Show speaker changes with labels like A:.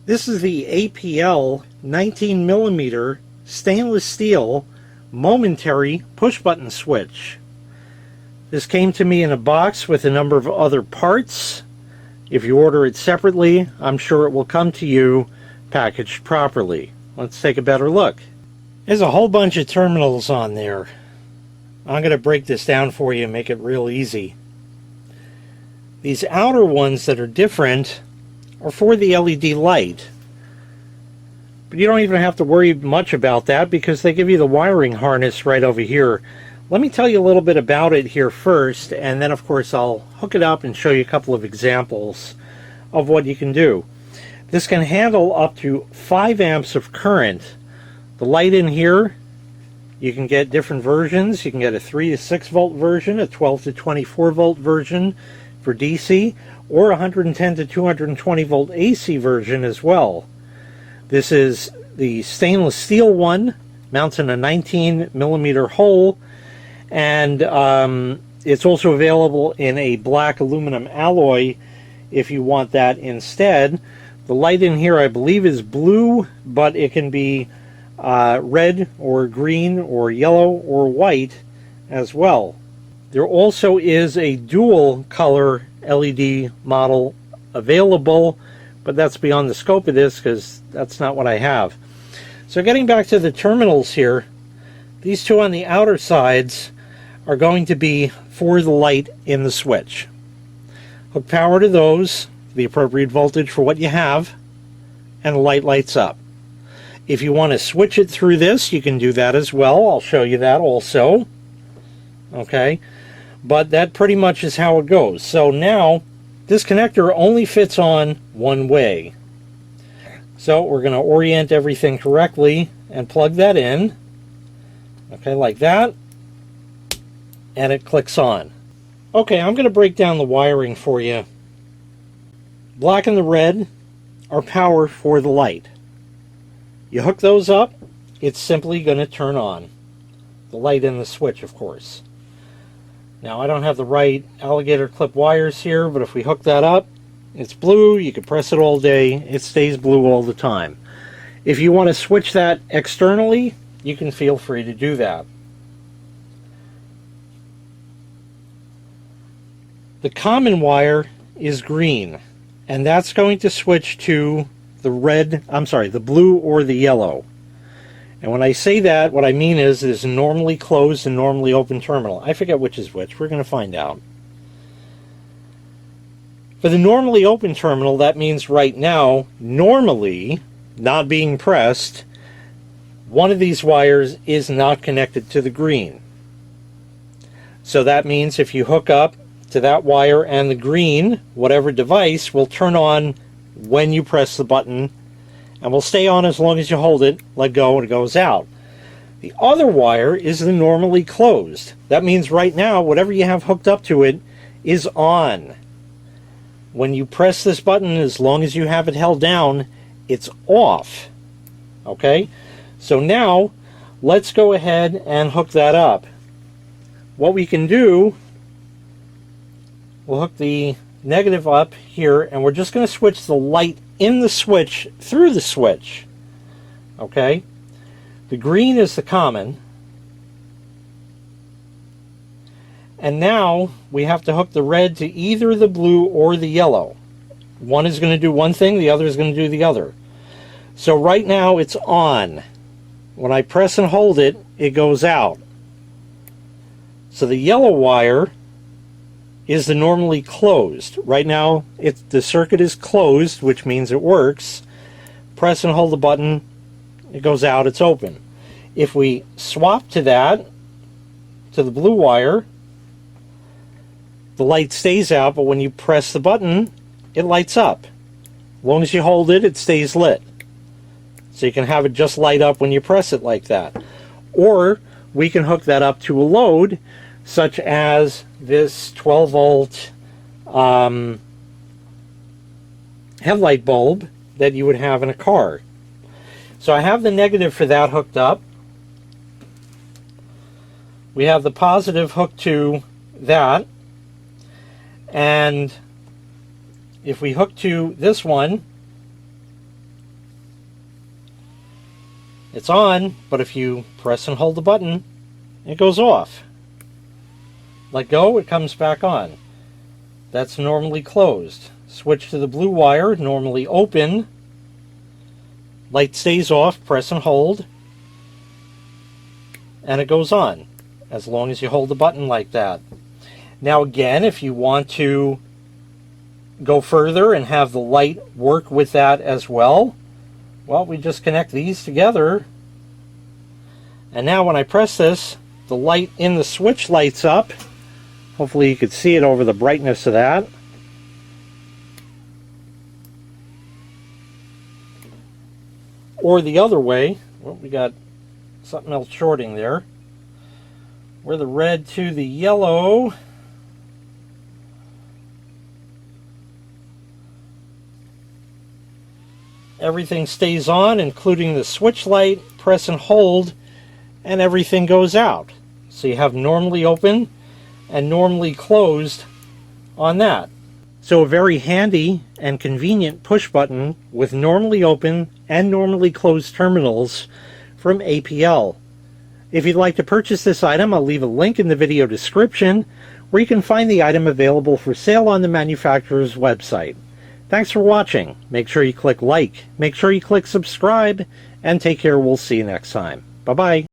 A: This is the APIELE 19mm stainless steel Momentary push button switch. This came to me in a box with a number of other parts. If you order it separately, I'm sure it will come to you packaged properly. Let's take a better look. There's a whole bunch of terminals on there. I'm going to break this down for you and make it real easy. These outer ones that are different are for the LED light. But you don't even have to worry much about that because they give you the wiring harness right over here. Let me tell you a little bit about it here first, and then of course I'll hook it up and show you a couple of examples of what you can do. This can handle up to 5 amps of current. The light in here, you can get different versions. You can get a 3 to 6 volt version, a 12 to 24 volt version for DC, or 110 to 220 volt AC version as well. This is the stainless steel one, mounts in a 19mm hole, and it's also available in a black aluminum alloy if you want that instead. The light in here I believe is blue, but it can be red or green or yellow or white as well. There also is a dual color LED model available, but that's beyond the scope of this because that's not what I have. So getting back to the terminals here, these two on the outer sides are going to be for the light in the switch. Hook power to those, the appropriate voltage for what you have, and the light lights up. If you want to switch it through this, you can do that as well. I'll show you that also. Okay, but that pretty much is how it goes. So now, this connector only fits on one way. So we're going to orient everything correctly and plug that in. Okay, like that. And it clicks on. Okay, I'm going to break down the wiring for you. Black and the red are power for the light. You hook those up, it's simply going to turn on. The light in the switch, of course. Now, I don't have the right alligator clip wires here, but if we hook that up, it's blue. You can press it all day. It stays blue all the time. If you want to switch that externally, you can feel free to do that. The common wire is green, and that's going to switch to the blue or the yellow. And when I say that, what I mean is there's a normally closed and normally open terminal. I forget which is which. We're going to find out. For the normally open terminal, that means right now, normally, not being pressed, one of these wires is not connected to the green. So that means if you hook up to that wire and the green, whatever device will turn on when you press the button, and will stay on as long as you hold it, let go, and it goes out. The other wire is the normally closed. That means right now, whatever you have hooked up to it is on. When you press this button, as long as you have it held down, it's off. Okay? So now, let's go ahead and hook that up. What we can do, we'll hook the negative up here, and we're just going to switch the light in the switch through the switch. Okay, the green is the common, and now we have to hook the red to either the blue or the yellow. One is going to do one thing, the other is going to do the other. So right now it's on. When I press and hold it, it goes out. So the yellow wire is the normally closed. Right now, the circuit is closed, which means it works. Press and hold the button, it goes out, it's open. If we swap to that, to the blue wire, the light stays out, but when you press the button, it lights up. As long as you hold it, it stays lit. So you can have it just light up when you press it like that. Or we can hook that up to a load, such as this 12 volt headlight bulb that you would have in a car. So I have the negative for that hooked up. We have the positive hooked to that. And if we hook to this one, It's on, but if you press and hold the button, it goes off. Let go, it comes back on. That's normally closed. Switch to the blue wire, normally open. Light stays off, press and hold, and it goes on, as long as you hold the button like that. Now again, if you want to go further and have the light work with that as well, well, we just connect these together, and now when I press this, the light in the switch lights up. Hopefully you could see it over the brightness of that. Or the other way, well, we got something else shorting there, where the red to the yellow. Everything stays on, including the switch light. Press and hold, and everything goes out. So you have normally open and normally closed on that. So a very handy and convenient push button with normally open and normally closed terminals from APIELE. If you'd like to purchase this item, I'll leave a link in the video description where you can find the item available for sale on the manufacturer's website. Thanks for watching. Make sure you click like, make sure you click subscribe, and take care. We'll see you next time. Bye-bye.